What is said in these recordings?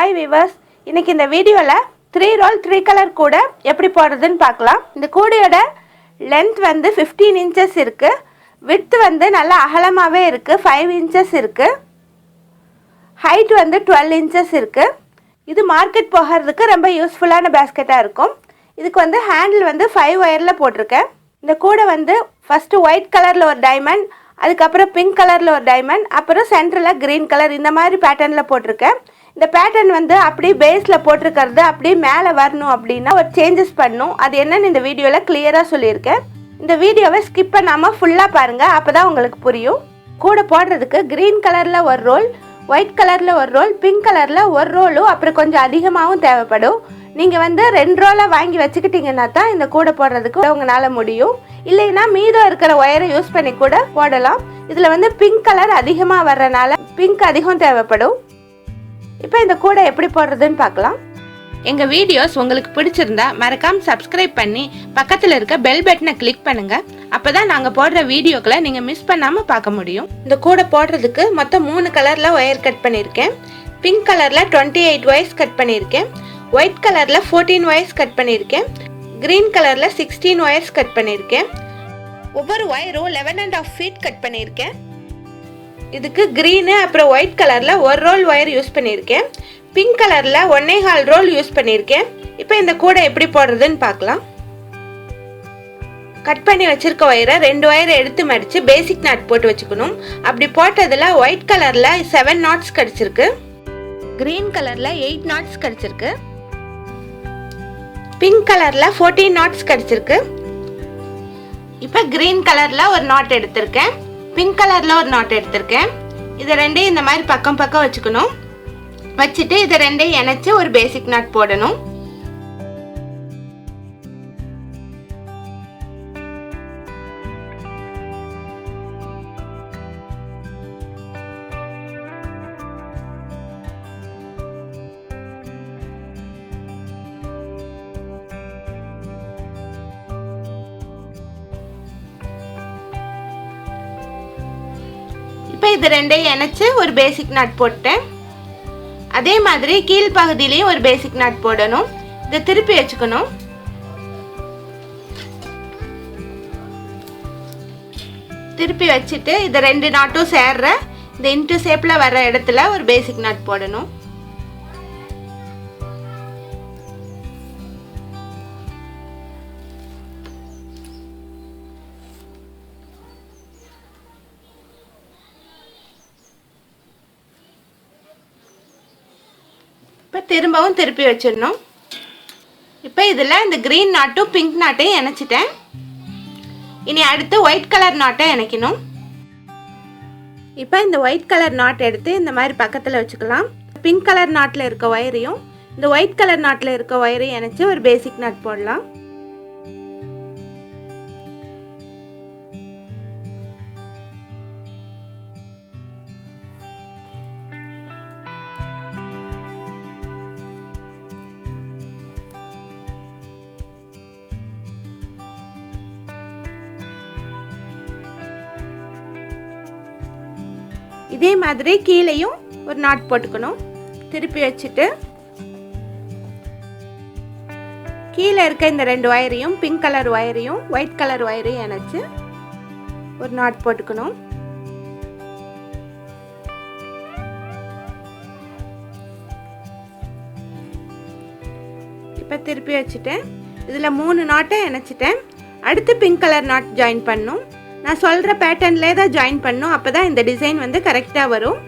Hi viewers, இன்னைக்கு இந்த வீடியோல 3 roll 3 color கூட எப்படி போடுறதுன்னு பார்க்கலாம். இந்த கூடையோட length வந்து 15 inches இருக்கு. width வந்து நல்ல அகலமாவே இருக்கு, 5 inches இருக்கு. height வந்து 12 inches இருக்கு. இது மார்க்கெட் போகிறதுக்கு ரொம்ப யூஸ்ஃபுல்லான பாஸ்கெட்டா இருக்கும். இதுக்கு வந்து ஹேண்டில் வந்து 5 வயர்ல போட்டுருக்கேன். இந்த கூடை வந்து ஃபர்ஸ்ட் ஒயிட் கலர்ல ஒரு டைமண்ட், அதுக்கு அப்புறம் பிங்க் கலர்ல ஒரு டைமண்ட், அப்புறம் சென்டர்ல கிரீன் கலர் இந்த மாதிரி பேட்டர்ன்ல போட்டுருக்கேன். இந்த பேட்டர்ன் வந்து அப்படியே பேஸ்ல போட்டிருக்கிறது அப்படியே மேலே வரணும் அப்படின்னா ஒரு சேஞ்சஸ் பண்ணணும். அது என்னன்னு இந்த வீடியோவில் கிளியராக சொல்லியிருக்கேன். இந்த வீடியோவை ஸ்கிப் பண்ணாமல் ஃபுல்லாக பாருங்கள், அப்போ தான் உங்களுக்கு புரியும். கூட போடுறதுக்கு க்ரீன் கலரில் ஒரு ரோல், ஒயிட் கலரில் ஒரு ரோல், பிங்க் கலரில் ஒரு ரோலும் அப்புறம் கொஞ்சம் அதிகமாகவும் தேவைப்படும். நீங்கள் வந்து 2 ரோலை வாங்கி வச்சுக்கிட்டிங்கன்னா தான் இந்த கூடை போடுறதுக்கு உங்களால் முடியும். இல்லைன்னா மீதம் இருக்கிற ஒயரை யூஸ் பண்ணி கூட போடலாம். இதில் வந்து பிங்க் கலர் அதிகமாக வர்றனால பிங்க் அதிகம் தேவைப்படும். இப்போ இந்த கூடை எப்படி போடுறதுன்னு பார்க்கலாம். எங்கள் வீடியோஸ் உங்களுக்கு பிடிச்சிருந்தா மறக்காம சப்ஸ்கிரைப் பண்ணி பக்கத்தில் இருக்க பெல் பட்டனை கிளிக் பண்ணுங்க. அப்போதான் நாங்கள் போடுற வீடியோக்களை நீங்கள் மிஸ் பண்ணாமல் பார்க்க முடியும். இந்த கூடை போடுறதுக்கு மொத்தம் 3 கலரில் ஒயர் கட் பண்ணியிருக்கேன். பிங்க் கலரில் 28 ஒயர்ஸ் கட் பண்ணியிருக்கேன். ஒயிட் கலரில் 14 ஒயர்ஸ் கட் பண்ணியிருக்கேன். கிரீன் கலரில் 16 ஒயர்ஸ் கட் பண்ணியிருக்கேன். ஒவ்வொரு ஒயரும் 11.5 feet கட் பண்ணியிருக்கேன். இதுக்கு க்ரீனு அப்புறம் ஒயிட் கலரில் ஒரு ரோல் ஒயர் யூஸ் பண்ணியிருக்கேன். பிங்க் கலரில் 1.25 ரோல் யூஸ் பண்ணியிருக்கேன். இப்போ இந்த கூடை எப்படி போடுறதுன்னு பார்க்கலாம். கட் பண்ணி வச்சிருக்க ஒயரை 2 ஒயரை எடுத்து மடித்து பேசிக் நாட் போட்டு வச்சுக்கணும். அப்படி போட்டதில் ஒயிட் கலரில் 7 knots கிடச்சிருக்கு. க்ரீன் கலரில் 8 knots கிடச்சிருக்கு. பிங்க் கலரில் 14 knots கிடச்சிருக்கு. இப்போ க்ரீன் கலரில் ஒரு நாட் எடுத்திருக்கேன், பிங்க் கலரில் ஒரு நாட் எடுத்திருக்கேன். இதை ரெண்டையும் இந்த மாதிரி பக்கம் பக்கம் வச்சுக்கணும். வச்சுட்டு இதை ரெண்டையும் இணைச்சி ஒரு பேசிக் நாட் போடணும். இப்போ இது ரெண்டையும் இணைச்சு ஒரு பேசிக் நாட் போட்டேன். அதே மாதிரி கீழ் பகுதியிலையும் ஒரு பேசிக் நாட் போடணும். இதை திருப்பி வச்சுக்கணும். திருப்பி வச்சுட்டு இதை 2 நாட்டும் சேர்ற இந்த இன்ட்டு ஷேப்ல வர்ற இடத்துல ஒரு பேசிக் நாட் போடணும். இப்போ திரும்பவும் திருப்பி வச்சிடணும். இப்போ இதில் இந்த க்ரீன் நாட்டும் பிங்க் நாட்டையும் இணைச்சிட்டேன். இனி அடுத்து ஒயிட் கலர் நாட்டை இணைக்கணும். இப்போ இந்த ஒயிட் கலர் நாட் எடுத்து இந்த மாதிரி பக்கத்தில் வச்சுக்கலாம். பிங்க் கலர் நாட்டில் இருக்க ஒயரையும் இந்த ஒயிட் கலர் நாட்டில் இருக்க ஒயரையும் இணைச்சி ஒரு பேசிக் நாட் போடலாம். இதே மாதிரி கீழேயும் ஒரு நாட் போட்டுக்கணும். திருப்பி வச்சுட்டு கீழே இருக்க இந்த 2 ஒயரையும் பிங்க் கலர் ஒயரையும் ஒயிட் கலர் ஒயரையும் இணைச்சு ஒரு நாட் போட்டுக்கணும். இப்போ திருப்பி வச்சுட்டேன். இதில் 3 நாட்டை இணைச்சிட்டேன். அடுத்து பிங்க் கலர் நாட் ஜாயின் பண்ணணும். நான் சொல்கிற பேட்டர்ன்லே தான் ஜாயின் பண்ணும், அப்போ தான் இந்த டிசைன் வந்து கரெக்டாக வரும்.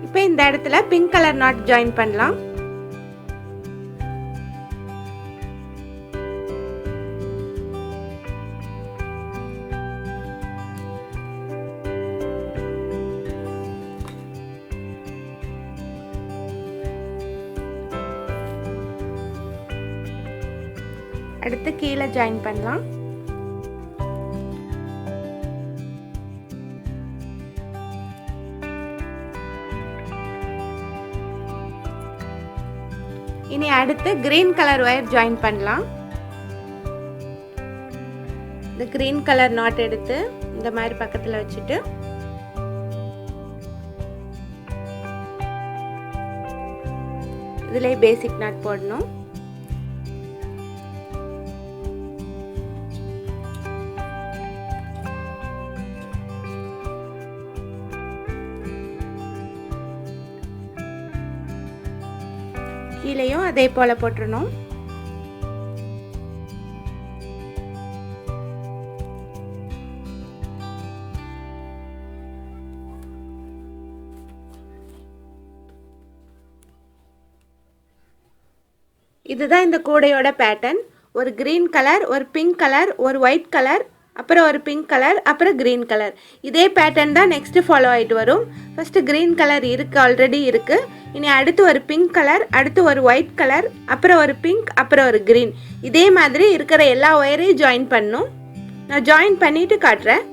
இப்போ இந்த இடத்துல பிங்க் கலர் நாட் ஜாயின் பண்ணலாம். அடுத்து கீழே ஜாயின் பண்ணலாம். இனி அடுத்து கிரீன் கலர் ஒயர் ஜாயின் பண்ணலாம். இந்த கிரீன் கலர் நாட் எடுத்து இந்த மாதிரி பக்கத்தில் வச்சுட்டு இதிலே பேசிக் நாட் போடணும். கீழேயும் அதே போல போட்டுறணும். இதுதான் இந்த கூடையோட பேட்டர்ன். ஒரு கிரீன் கலர், ஒரு பிங்க் கலர், ஒரு ஒயிட் கலர், அப்புறம் ஒரு பிங்க் கலர், அப்புறம் கிரீன் கலர். இதே பேட்டர்ன் தான் நெக்ஸ்ட்டு ஃபாலோ ஆகிட்டு வரும். ஃபஸ்ட்டு கிரீன் கலர் இருக்குது, ஆல்ரெடி இருக்குது. இனி அடுத்து ஒரு பிங்க் கலர், அடுத்து ஒரு ஒயிட் கலர், அப்புறம் ஒரு பிங்க், அப்புறம் ஒரு கிரீன். இதே மாதிரி இருக்கிற எல்லா ஒயரையும் ஜாயின் பண்ணணும். நான் ஜாயின் பண்ணிவிட்டு காட்டுறேன்.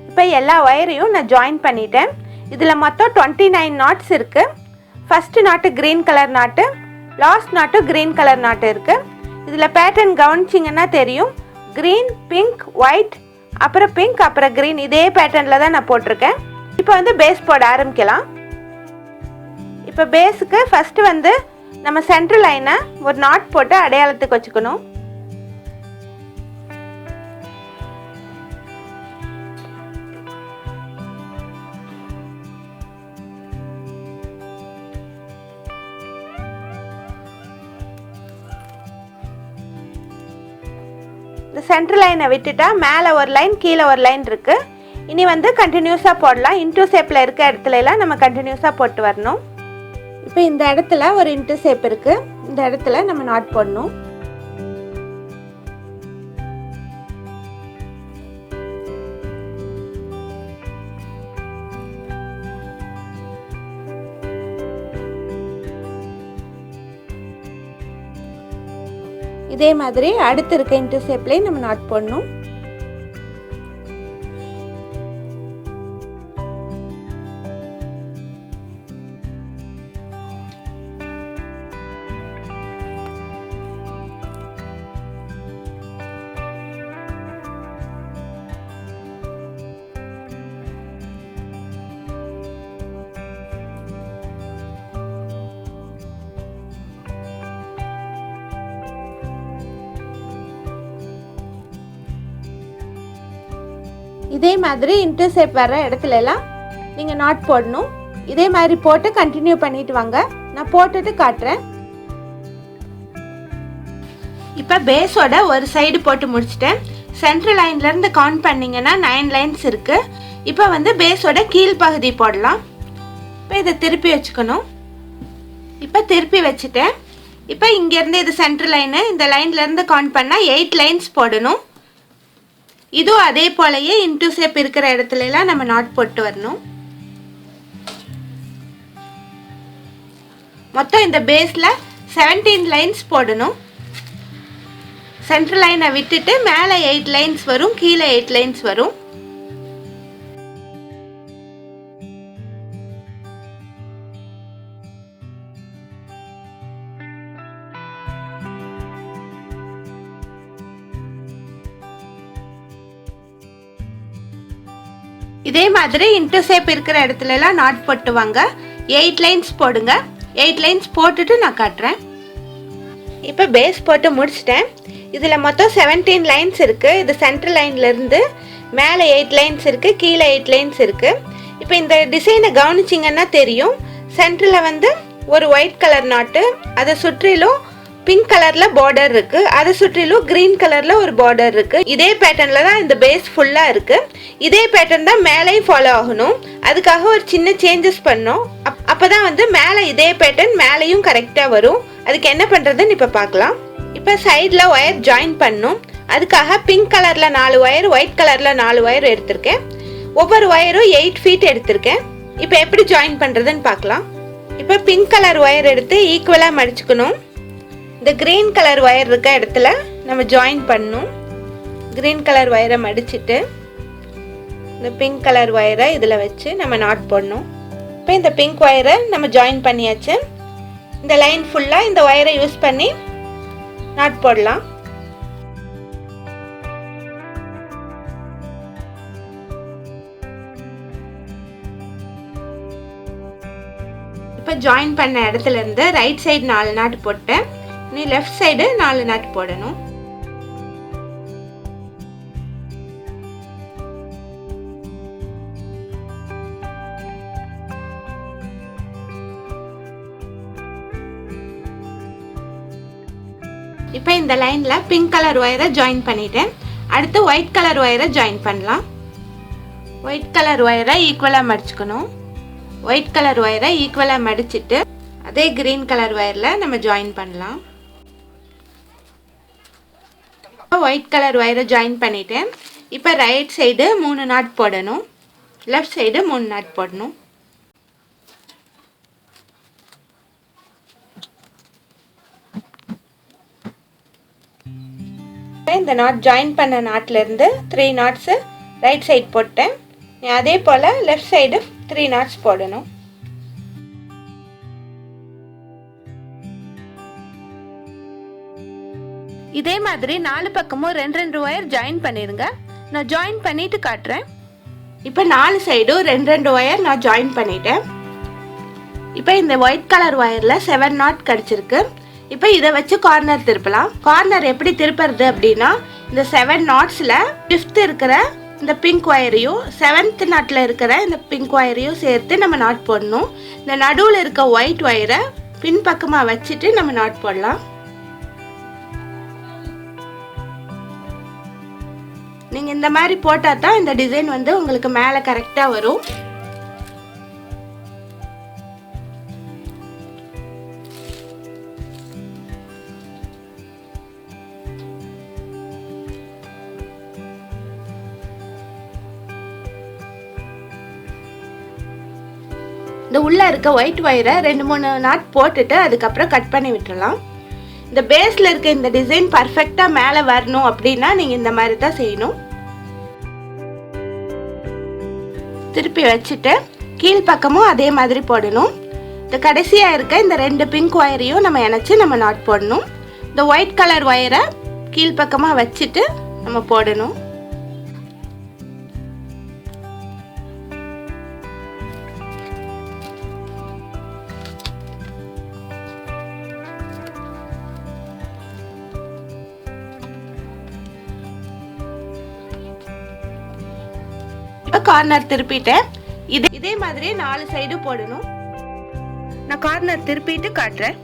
இப்போ எல்லா ஒயரையும் நான் ஜாயின் பண்ணிட்டேன். இதில் மொத்தம் 29 நாட்ஸ் இருக்குது. ஃபஸ்ட்டு நாட்டு க்ரீன் கலர் நாட்டு, லாஸ்ட் நாட்டு க்ரீன் கலர் நாட்டு இருக்குது. இதில் பேட்டர்ன் கவனிச்சிங்கன்னா தெரியும். க்ரீன், பிங்க், ஒயிட், அப்புறம் பிங்க், அப்புறம் க்ரீன். இதே பேட்டர்னில் தான் நான் போட்டிருக்கேன். இப்போ வந்து பேஸ் போட ஆரம்பிக்கலாம். இப்போ பேஸுக்கு ஃபஸ்ட்டு வந்து நம்ம சென்ட்ரல் லைனை ஒரு நாட் போட்டு அடையாளத்துக்கு வச்சுக்கணும். இந்த சென்ட்ரல் லைனை விட்டுட்டா மேலே ஒரு லைன், கீழே ஒரு லைன் இருக்குது. இனி வந்து கண்டினியூஸாக போடலாம். இன்டூ ஷேப்பில் இருக்க இடத்துல எல்லாம் நம்ம கண்டினியூஸாக போட்டு வரணும். இப்போ இந்த இடத்துல ஒரு இன்டூ ஷேப் இருக்குது. இந்த இடத்துல நம்ம நாட் போடணும். இதே மாதிரி அடுத்து இருக்க இன்டூ ஷேப்லேயும் நம்ம நாட் போடணும். இதே மாதிரி இன்டூ ஷேப் வர்ற இடத்துல எல்லாம் நீங்கள் நாட் போடணும். இதே மாதிரி போட்டு கண்டினியூ பண்ணிட்டு வாங்க. நான் போட்டுட்டு காட்டுறேன். இப்போ பேஸோட ஒரு சைடு போட்டு முடிச்சிட்டேன். சென்ட்ரல் லைன்லேருந்து கவுண்ட் பண்ணிங்கன்னா 9 லைன்ஸ் இருக்குது. இப்போ வந்து பேஸோட கீழ்ப்பகுதி போடலாம். இப்போ இதை திருப்பி வச்சுக்கணும். இப்போ திருப்பி வச்சுட்டேன். இப்போ இங்கேருந்து இது சென்ட்ரல் லைனு, இந்த லைன்லேருந்து கவுண்ட் பண்ணால் 8 லைன்ஸ் போடணும். இதுவும் அதே போலயே இன்டூ ஷேப் இருக்கிற இடத்துல எல்லாம் நம்ம நாட் போட்டு வரணும். மொத்தம் இந்த பேஸ்ல 17 லைன்ஸ் போடணும். சென்ட்ரல் லைனை விட்டுட்டு மேலே 8 லைன்ஸ் வரும், கீழே 8 லைன்ஸ் வரும். இதே மாதிரி இன்டூ ஷேப் இருக்கிற இடத்துல எல்லாம் நாட் போட்டு வாங்க. 8 லைன்ஸ் போடுங்க. 8 லைன்ஸ் போட்டுட்டு நான் காட்டுறேன். இப்போ பேஸ் போட்டு முடிச்சிட்டேன். இதில் மொத்தம் 17 லைன்ஸ் இருக்குது. இது சென்ட்ரல் லைன்லேருந்து மேலே 8 லைன்ஸ் இருக்குது, கீழே 8 லைன்ஸ் இருக்குது. இப்போ இந்த டிசைனை கவனிச்சிங்கன்னா தெரியும். சென்டரில் வந்து ஒரு ஒயிட் கலர் நாட்டு, அதை சுற்றிலும் பிங்க் கலர்ல பார்டர் இருக்கு, அதை சுற்றிலும் கிரீன் கலர்ல ஒரு பார்டர் இருக்கு. இதே பேட்டர்ன்ல தான் இந்த பேஸ் ஃபுல்லா இருக்கு. இதே பேட்டர்ன் தான் மேலேயும் ஃபாலோ ஆகணும். அதுக்காக ஒரு சின்ன சேஞ்சஸ் பண்ணோம். அப்பதான் வந்து மேலே இதே பேட்டர்ன் மேலேயும் கரெக்டா வரும். அதுக்கு என்ன பண்றதுன்னு இப்ப பார்க்கலாம். இப்ப சைட்ல ஒயர் ஜாயின் பண்ணும். அதுக்காக பிங்க் கலர்ல 4 ஒயர், ஒயிட் கலர்ல 4 ஒயர் எடுத்திருக்கேன். ஒவ்வொரு ஒயரும் 8 ஃபீட் எடுத்திருக்கேன். இப்ப எப்படி ஜாயின் பண்றதுன்னு பார்க்கலாம். இப்ப பிங்க் கலர் ஒயர் எடுத்து ஈக்குவலா மடிச்சுக்கணும். இந்த கிரீன் கலர் ஒயர் இருக்க இடத்துல நம்ம ஜாயின் பண்ணணும். கிரீன் கலர் ஒயரை மடிச்சுட்டு இந்த பிங்க் கலர் ஒயரை இதில் வச்சு நம்ம நாட் போடணும். இப்போ இந்த பிங்க் ஒயரை நம்ம ஜாயின் பண்ணியாச்சு. இந்த லைன் ஃபுல்லாக இந்த ஒயரை யூஸ் பண்ணி நாட் போடலாம். இப்போ ஜாயின் பண்ண இடத்துல இருந்து ரைட் சைடு 4 நாட் போட்டேன். நீ லெஃப்ட் சைடு 4 நாட் போடணும். இப்போ இந்த லைன்ல பிங்க் கலர் ஒயரை ஜாயின் பண்ணிட்டேன். அடுத்து ஒயிட் கலர் ஒயரை ஜாயின் பண்ணலாம். ஒயிட் கலர் ஒயரை ஈக்குவலா மடிச்சுக்கணும். ஒயிட் கலர் ஒயரை ஈக்குவலா மடிச்சிட்டு அதே கிரீன் கலர் ஒயர்ல நம்ம ஜாயின் பண்ணலாம். ஒயிட் கலர் ஒயரை ஜாயின் பண்ணிட்டேன். இப்போ ரைட் சைடு 3 நாட் போடணும். லெஃப்ட் சைடு 3 நாட் போடணும். இந்த நாட் ஜாயின் பண்ண நாட்ல இருந்து 3 நாட்ஸ் ரைட் சைடு போட்டேன். அதே போல லெஃப்ட் சைடு 3 நாட்ஸ் போடணும். இதே மாதிரி 4 பக்கமும் 2 ஒயர் ஜாயின் பண்ணிருங்க. நான் ஜாயின் பண்ணிட்டு காட்டுறேன். இப்போ 4 சைடும் 2 ஒயர் நான் ஜாயின் பண்ணிட்டேன். இப்போ இந்த ஒயிட் கலர் ஒயர்ல 7 நாட் கிடைச்சிருக்கு. இப்போ இதை வச்சு கார்னர் திருப்பலாம். கார்னர் எப்படி திருப்புறது அப்படின்னா, இந்த 7 நாட்ஸ்ல 5th இருக்கிற இந்த பிங்க் ஒயரையும் 7th நாட்ல இருக்கிற இந்த பிங்க் ஒயரையும் சேர்த்து நம்ம நாட் போடணும். இந்த நடுவில் இருக்க ஒயிட் ஒயரை பின்பக்கமா வச்சுட்டு நம்ம நாட் போடலாம். நீங்க இந்த மாதிரி போட்டா தான் இந்த டிசைன் வந்து உங்களுக்கு மேலே கரெக்டா வரும். இந்த உள்ள இருக்க ஒயிட் ஒயரை 2-3 நாட் போட்டுட்டு அதுக்கப்புறம் கட் பண்ணி விட்டுறலாம். இந்த பேஸ்ல இருக்க இந்த டிசைன் பர்ஃபெக்ட்டா மேலே வரணும் அப்படின்னா நீங்க இந்த மாதிரி தான் செய்யணும். திருப்பி வச்சுட்டு கீழ் பக்கமும் அதே மாதிரி போடணும். இந்த கடைசியா இருக்க இந்த 2 பிங்க் ஒயரையும் நம்ம இணைச்சு நம்ம நாட் போடணும். இந்த ஒயிட் கலர் ஒயரை கீழ் பக்கமா வச்சுட்டு நம்ம போடணும். கார்னர் திருப்பிட்டேன். இதே மாதிரி 4 சைடு போடணும். நான் கார்னர் திருப்பிட்டு காட்டுறேன்.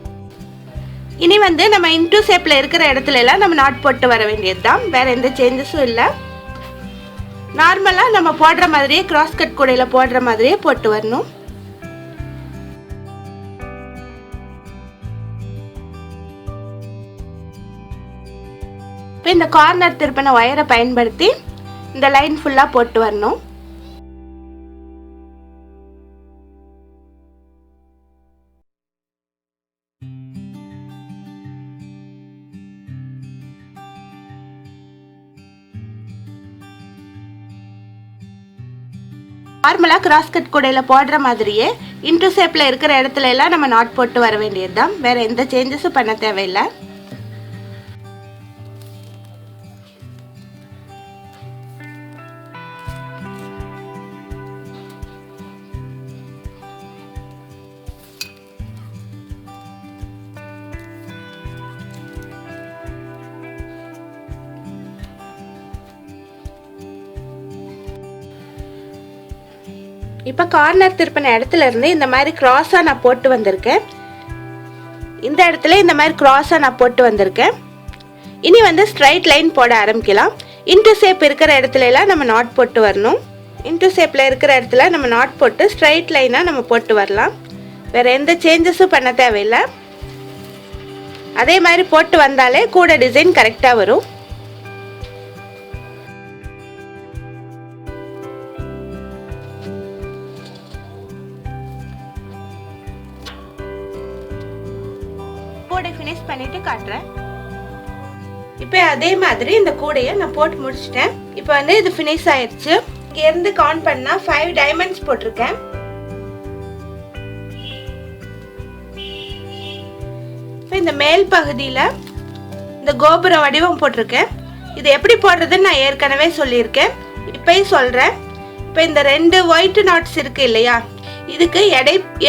இனி வந்து நம்ம இன்டூ ஷேப்ல இருக்கிற இடத்துல எல்லாம் நம்ம நாட் போட்டு வர வேண்டியதுதான். வேற எந்த சேஞ்சஸும் இல்லை. நார்மலா நம்ம போடுற மாதிரியே கிராஸ் கட் கூடையில போடுற மாதிரியே போட்டு வரணும். இப்போ இந்த கார்னர் திருப்பின ஒயரை பயன்படுத்தி இந்த லைன் ஃபுல்லா போட்டு வரணும். நார்மலா கிராஸ் கட் கூடையில போடுற மாதிரியே இன்டூ ஷேப்ல இருக்கிற இடத்துல எல்லாம் நம்ம நாட் போட்டு வர வேண்டியதுதான். வேற எந்த சேஞ்சஸும் பண்ண தேவையில்லை. இப்போ கார்னர் திருப்பின இடத்துல இருந்து இந்த மாதிரி கிராஸா நான் போட்டு வந்திருக்கேன். இந்த இடத்துல இந்த மாதிரி கிராஸா நான் போட்டு வந்திருக்கேன். இனி வந்து ஸ்ட்ரைட் லைன் போட ஆரம்பிக்கலாம். இன்டூ ஷேப் இருக்கிற இடத்துல எல்லாம் நம்ம நாட் போட்டு வரணும். இன்டூ ஷேப்ல இருக்கிற இடத்துல நம்ம நாட் போட்டு ஸ்ட்ரைட் லைனா நம்ம போட்டு வரலாம். வேற எந்த சேஞ்சஸும் பண்ண தேவையில்லை. அதே மாதிரி போட்டு வந்தாலே கூட டிசைன் கரெக்டா வரும். ஃபினிஷ் பண்ணிட்டு காட்டுறேன். இப்போ அதே மாதிரி இந்த கூடைய நான் போட்டு முடிச்சிட்டேன். இப்போ வந்து இது ஃபினிஷ் ஆயிடுச்சு. இங்க இருந்து கவுண்ட் பண்ணா 5 டைமண்ட்ஸ் போட்டிருக்கேன். இப்போ இந்த மேல் பகுதியில இந்த கோபுர வடிவம் போட்டிருக்கேன். இது எப்படி போடுறதுன்னு நான் ஏற்கனவே சொல்லியிருக்கேன். இப்பயும் சொல்றேன். இப்போ இந்த 2 ஒயிட் நாட்ஸ் இருக்கு இல்லையா, இதுக்கு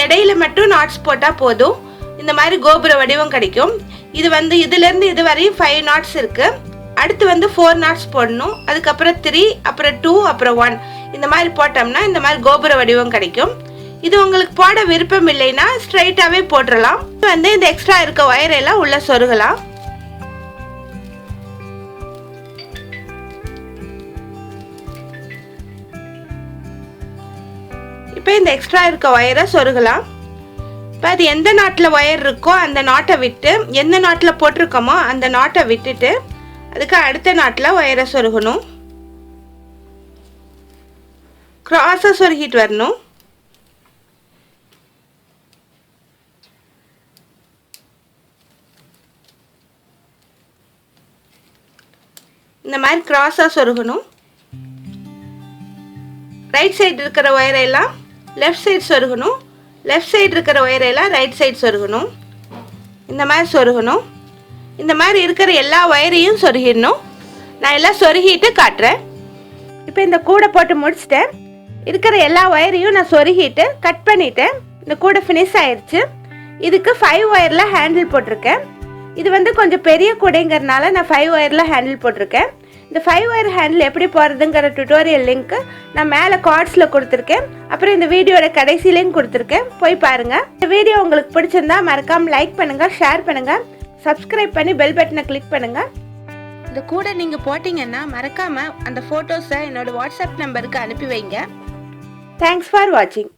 இடையில மட்டும் நாட்ஸ் போட்டால் போதும். இந்த மாதிரி கோபுர வடிவம் கிடைக்கும். இது வந்து இதுலேருந்து இது வரையும் 5 நாட்ஸ் இருக்குது. அடுத்து வந்து 4 நாட்ஸ் போடணும். அதுக்கப்புறம் 3, அப்புறம் 2, அப்புறம் 1 இந்த மாதிரி போட்டோம்னா இந்த மாதிரி கோபுர வடிவம் கிடைக்கும். இது உங்களுக்கு போட விருப்பம் இல்லைன்னா ஸ்ட்ரைட்டாகவே போட்டுடலாம். வந்து இந்த எக்ஸ்ட்ரா இருக்க ஒயரெல்லாம் உள்ள சொருகலாம். இப்போ இந்த எக்ஸ்ட்ரா இருக்க ஒயரை சொருகலாம். இப்போ அது எந்த நாட்டில் ஒயர் இருக்கோ அந்த நாட்டை விட்டு, எந்த நாட்டில் போட்டிருக்கோமோ அந்த நாட்டை விட்டுட்டு அதுக்கு அடுத்த நாட்டில் ஒயரை சொருகணும். கிராஸாக சொருகிட்டு வரணும். இந்த மாதிரி கிராஸாக சொருகணும். ரைட் சைடு இருக்கிற ஒயரெல்லாம் லெஃப்ட் சைடு சொருகணும். லெஃப்ட் சைடு இருக்கிற ஒயரெல்லாம் ரைட் சைடு சொருகணும். இந்த மாதிரி சொருகணும். இந்த மாதிரி இருக்கிற எல்லா ஒயரையும் சொருகிடணும். நான் எல்லாம் சொருகிட்டு காட்டுறேன். இப்போ இந்த கூடை போட்டு முடிச்சிட்டேன். இருக்கிற எல்லா ஒயரையும் நான் சொருகிட்டு கட் பண்ணிட்டேன். இந்த கூடை ஃபினிஷ் ஆயிடுச்சு. இதுக்கு 5 ஒயரில் ஹேண்டில் போட்டிருக்கேன். இது வந்து கொஞ்சம் பெரிய கூடைங்கிறதுனால நான் 5 ஒயரில் ஹேண்டில் போட்டிருக்கேன். இந்த 5 ஒயர் ஹேண்டில் எப்படி போகிறதுங்கிற டுட்டோரியல் லிங்க்கு நான் மேலே கார்ட்ஸில் கொடுத்துருக்கேன். அப்புறம் இந்த வீடியோட கடைசியிலையும் கொடுத்துருக்கேன், போய் பாருங்கள். இந்த வீடியோ உங்களுக்கு பிடிச்சிருந்தா மறக்காமல் லைக் பண்ணுங்கள், ஷேர் பண்ணுங்கள், சப்ஸ்கிரைப் பண்ணி பெல் பட்டனை கிளிக் பண்ணுங்கள். இந்த கூட நீங்கள் போட்டிங்கன்னா மறக்காமல் அந்த ஃபோட்டோஸை என்னோடய வாட்ஸ்அப் நம்பருக்கு அனுப்பி வைங்க. தேங்க்ஸ் ஃபார் வாட்சிங்.